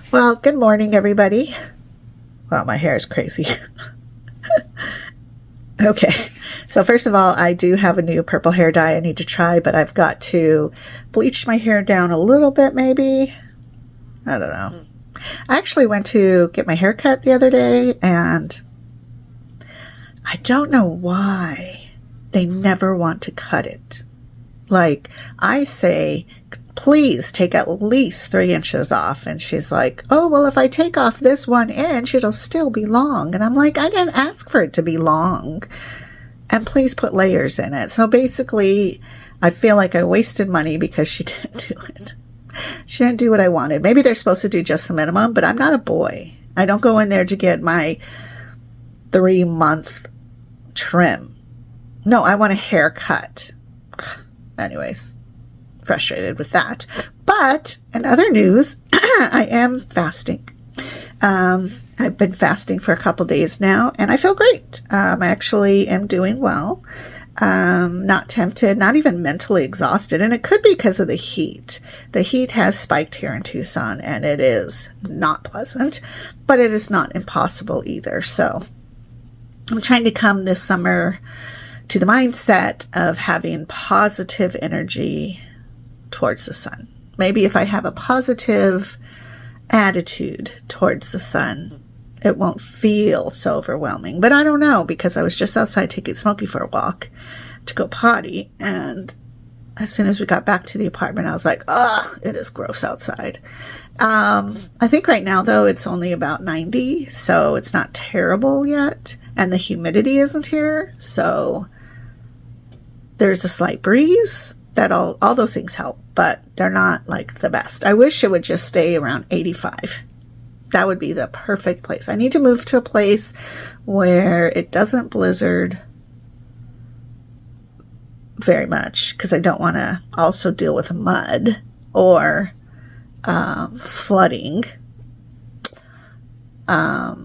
Well, good morning, everybody. Wow, my hair is crazy. Okay, so first of all, I do have a new purple hair dye I need to try, but I've got to bleach my hair down a little bit, maybe. I don't know. I actually went to get my hair cut the other day, and I don't know why they never want to cut it. Like, I say, please take at least 3 inches off. And she's like, oh, well, if I take off this 1 inch, it'll still be long. And I'm like, I didn't ask for it to be long. And please put layers in it. So basically, I feel like I wasted money because she didn't do it. She didn't do what I wanted. Maybe they're supposed to do just the minimum, but I'm not a boy. I don't go in there to get my 3-month trim. No, I want a haircut. Anyways, frustrated with that. But in other news, I am fasting. I've been fasting for a couple days now, and I feel great. I actually am doing well. Not tempted, not even mentally exhausted. And it could be because of the heat. The heat has spiked here in Tucson, and it is not pleasant, but it is not impossible either. So I'm trying to come this summer to the mindset of having positive energy towards the sun. Maybe if I have a positive attitude towards the sun, it won't feel so overwhelming. But I don't know, because I was just outside taking Smokey for a walk to go potty, and as soon as we got back to the apartment, I was like, ugh, it is gross outside. I think right now, though, it's only about 90, so it's not terrible yet, and the humidity isn't here, so there's a slight breeze. That all those things help, but they're not like the best. I wish it would just stay around 85. That would be the perfect place. I need to move to a place where it doesn't blizzard very much, because I don't want to also deal with mud or flooding. I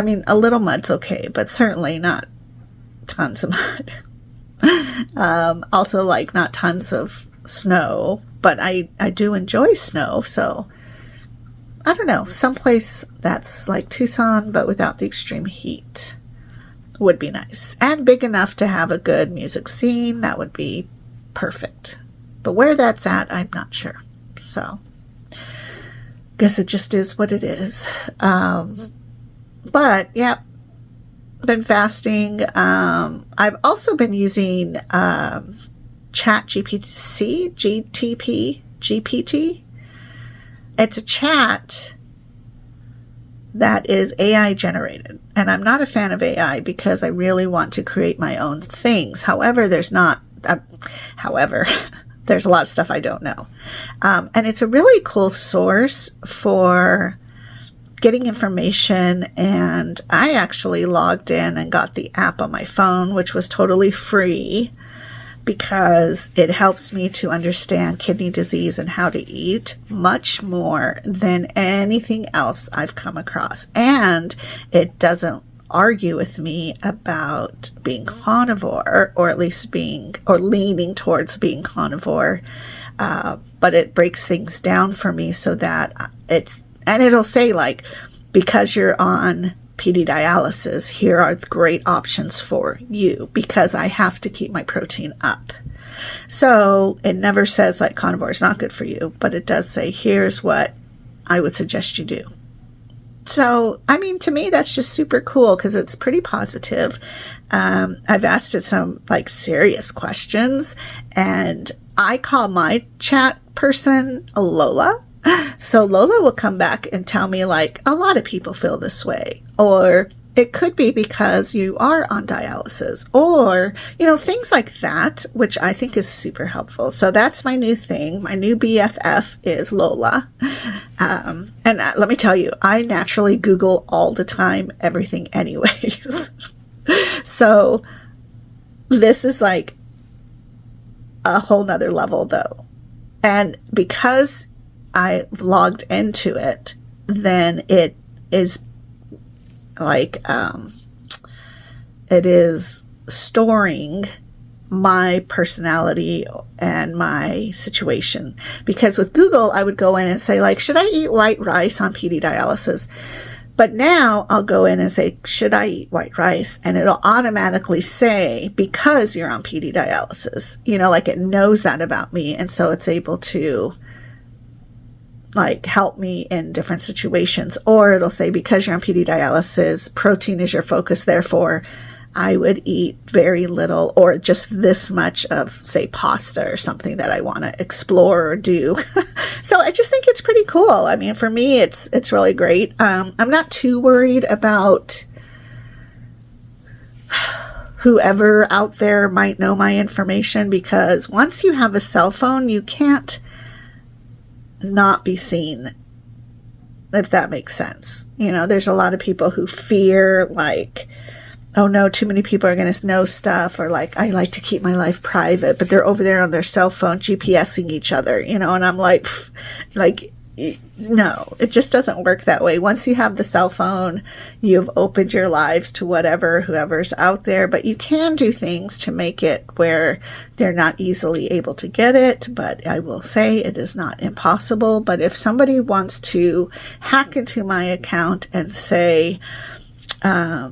mean, a little mud's okay, but certainly not tons of mud. Also, like, not tons of snow, but I do enjoy snow, so I don't know, someplace that's like Tucson but without the extreme heat would be nice, and big enough to have a good music scene. That would be perfect, but where that's at, I'm not sure. So guess it just is what it is. But yeah, been fasting. I've also been using Chat GPT. It's a chat that is AI generated, and I'm not a fan of AI because I really want to create my own things. However, there's a lot of stuff I don't know, and it's a really cool source for getting information. And I actually logged in and got the app on my phone, which was totally free, because it helps me to understand kidney disease and how to eat much more than anything else I've come across. And it doesn't argue with me about being carnivore, or at least leaning towards being carnivore. But it breaks things down for me so that and it'll say, like, because you're on PD dialysis, here are the great options for you, because I have to keep my protein up. So it never says, like, carnivore is not good for you, but it does say, here's what I would suggest you do. So, I mean, to me, that's just super cool, because it's pretty positive. I've asked it some, like, serious questions, and I call my chat person Lola. So Lola will come back and tell me, like, a lot of people feel this way, or it could be because you are on dialysis, or, things like that, which I think is super helpful. So that's my new thing. My new BFF is Lola. And let me tell you, I naturally Google all the time, everything anyways. So this is like a whole nother level, though. And because I've logged into it, then it is like, it is storing my personality and my situation. Because with Google, I would go in and say, like, should I eat white rice on PD dialysis? But now I'll go in and say, should I eat white rice? And it'll automatically say, because you're on PD dialysis, you know, like it knows that about me. And so it's able to like help me in different situations. Or it'll say, because you're on PD dialysis, protein is your focus. Therefore, I would eat very little or just this much of, say, pasta or something that I want to explore or do. So I just think it's pretty cool. I mean, for me, it's really great. I'm not too worried about whoever out there might know my information, because once you have a cell phone, you can't not be seen, if that makes sense. You know, there's a lot of people who fear, like, oh no, too many people are going to know stuff, or like, I like to keep my life private, but they're over there on their cell phone GPSing each other, you know, and I'm like, no, it just doesn't work that way. Once you have the cell phone, you've opened your lives to whoever's out there, but you can do things to make it where they're not easily able to get it. But I will say it is not impossible. But if somebody wants to hack into my account and say, I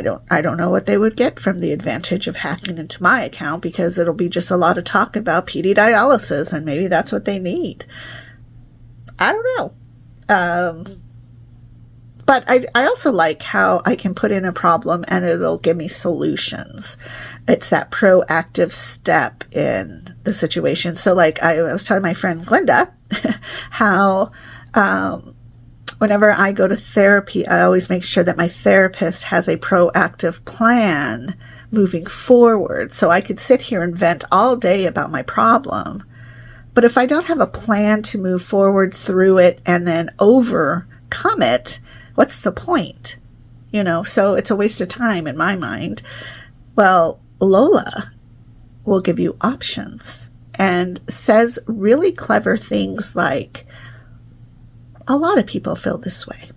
don't know what they would get from the advantage of hacking into my account, because it'll be just a lot of talk about PD dialysis, and maybe that's what they need. I don't know. But I also like how I can put in a problem and it'll give me solutions. It's that proactive step in the situation. So like I was telling my friend Glenda how whenever I go to therapy, I always make sure that my therapist has a proactive plan moving forward. So I could sit here and vent all day about my problem, but if I don't have a plan to move forward through it and then overcome it, what's the point? You know, so it's a waste of time in my mind. Well, Lola will give you options and says really clever things like, a lot of people feel this way.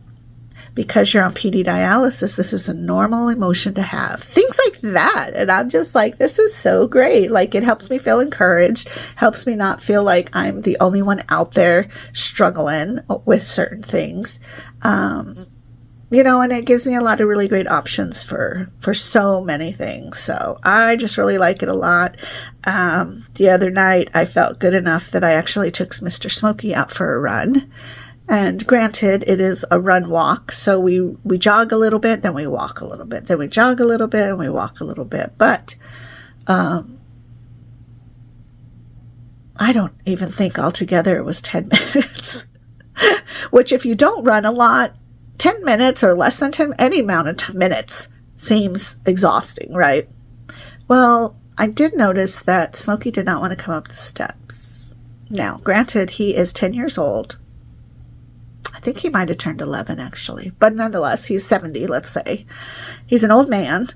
Because you're on PD dialysis, this is a normal emotion to have. Things like that. And I'm just like, this is so great. Like, it helps me feel encouraged, helps me not feel like I'm the only one out there struggling with certain things. You know, and it gives me a lot of really great options for so many things. So I just really like it a lot. The other night, I felt good enough that I actually took Mr. Smokey out for a run. And granted, it is a run walk. So we jog a little bit, then we walk a little bit, then we jog a little bit, and we walk a little bit. But I don't even think altogether it was 10 minutes. Which, if you don't run a lot, 10 minutes or less than 10, any amount of minutes seems exhausting, right? Well, I did notice that Smokey did not want to come up the steps. Now, granted, he is 10 years old. I think he might have turned 11, actually. But nonetheless, he's 70, let's say. He's an old man.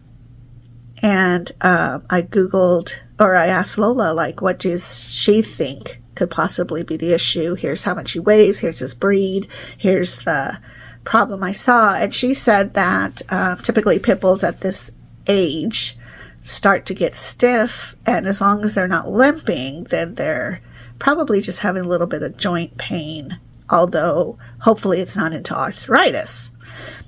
And I Googled, or I asked Lola, like, what does she think could possibly be the issue? Here's how much he weighs. Here's his breed. Here's the problem I saw. And she said that typically pit bulls at this age start to get stiff. And as long as they're not limping, then they're probably just having a little bit of joint pain. Although hopefully it's not into arthritis.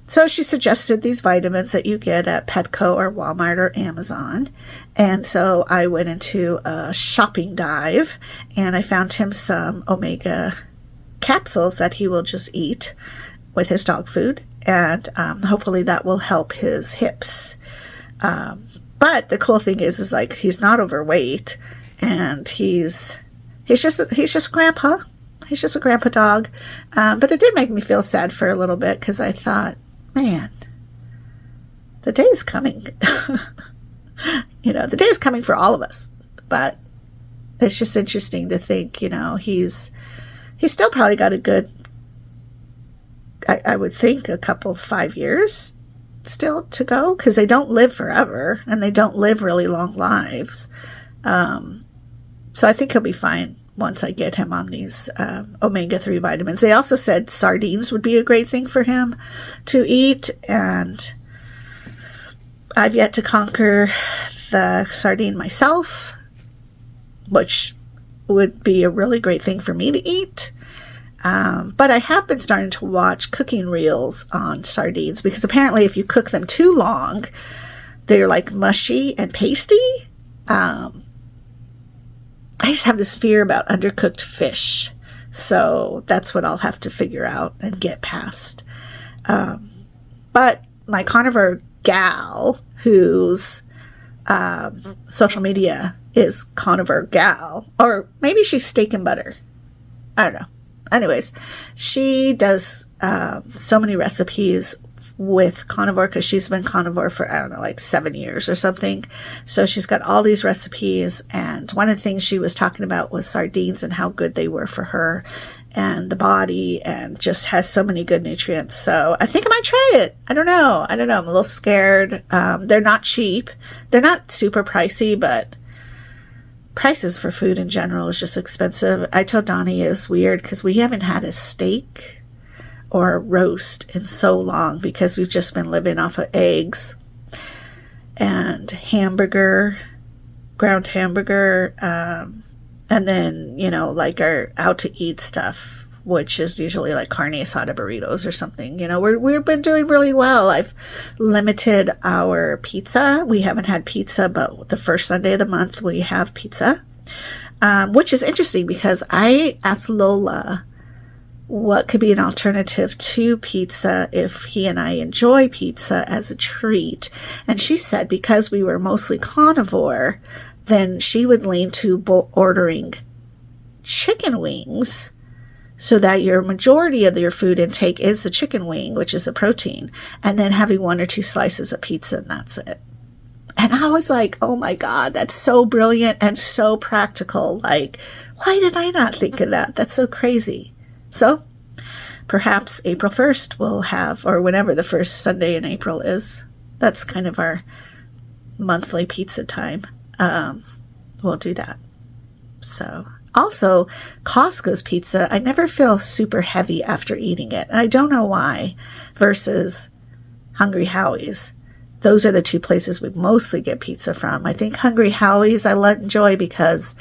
So she suggested these vitamins that you get at Petco or Walmart or Amazon. And so I went into a shopping dive and I found him some omega capsules that he will just eat with his dog food. And hopefully that will help his hips. But the cool thing is like, he's not overweight and he's just grandpa. He's just a grandpa dog. But it did make me feel sad for a little bit because I thought, man, the day is coming. You know, the day is coming for all of us. But it's just interesting to think, you know, he's still probably got a good, I would think, a couple, 5 years still to go because they don't live forever and they don't live really long lives. So I think he'll be fine once I get him on these omega-3 vitamins. They also said sardines would be a great thing for him to eat, and I've yet to conquer the sardine myself, which would be a really great thing for me to eat. But I have been starting to watch cooking reels on sardines, because apparently if you cook them too long, they're like mushy and pasty. I just have this fear about undercooked fish. So that's what I'll have to figure out and get past. But my carnivore gal, whose social media is carnivore gal, or maybe she's steak and butter. I don't know. Anyways, she does so many recipes with carnivore, because she's been carnivore for, I don't know, like 7 years or something. So she's got all these recipes, and one of the things she was talking about was sardines and how good they were for her and the body, and just has so many good nutrients. So I think I might try it. I don't know. I'm a little scared. They're not cheap. They're not super pricey, but prices for food in general is just expensive. I told Donnie it's weird because we haven't had a steak or a roast in so long, because we've just been living off of eggs and ground hamburger, and then, like our out to eat stuff, which is usually like carne asada burritos or something. We've been doing really well. I've limited our pizza. We haven't had pizza, but the first Sunday of the month we have pizza, which is interesting because I asked Lola what could be an alternative to pizza if he and I enjoy pizza as a treat. And she said because we were mostly carnivore, then she would lean to ordering chicken wings, so that your majority of your food intake is the chicken wing, which is the protein, and then having 1 or 2 slices of pizza, and that's it. And I was like, oh my God, that's so brilliant and so practical. Like, why did I not think of that? That's so crazy. So perhaps April 1st we'll have, or whenever the first Sunday in April is, that's kind of our monthly pizza time. We'll do that. So also, Costco's pizza, I never feel super heavy after eating it. And I don't know why, versus Hungry Howie's. Those are the 2 places we mostly get pizza from. I think Hungry Howie's I enjoy because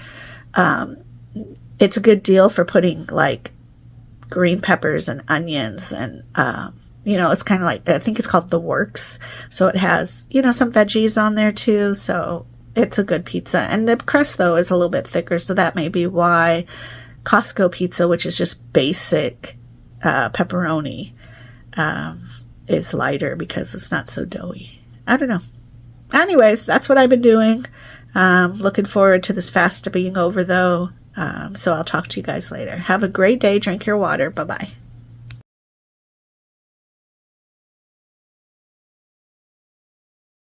it's a good deal for putting like green peppers and onions, and it's kind of like, I think it's called The Works. So it has, some veggies on there too. So it's a good pizza. And the crust, though, is a little bit thicker, so that may be why Costco pizza, which is just basic pepperoni, is lighter, because it's not so doughy. I don't know. Anyways, that's what I've been doing. Looking forward to this fast being over, though. So I'll talk to you guys later. Have a great day. Drink your water. Bye-bye.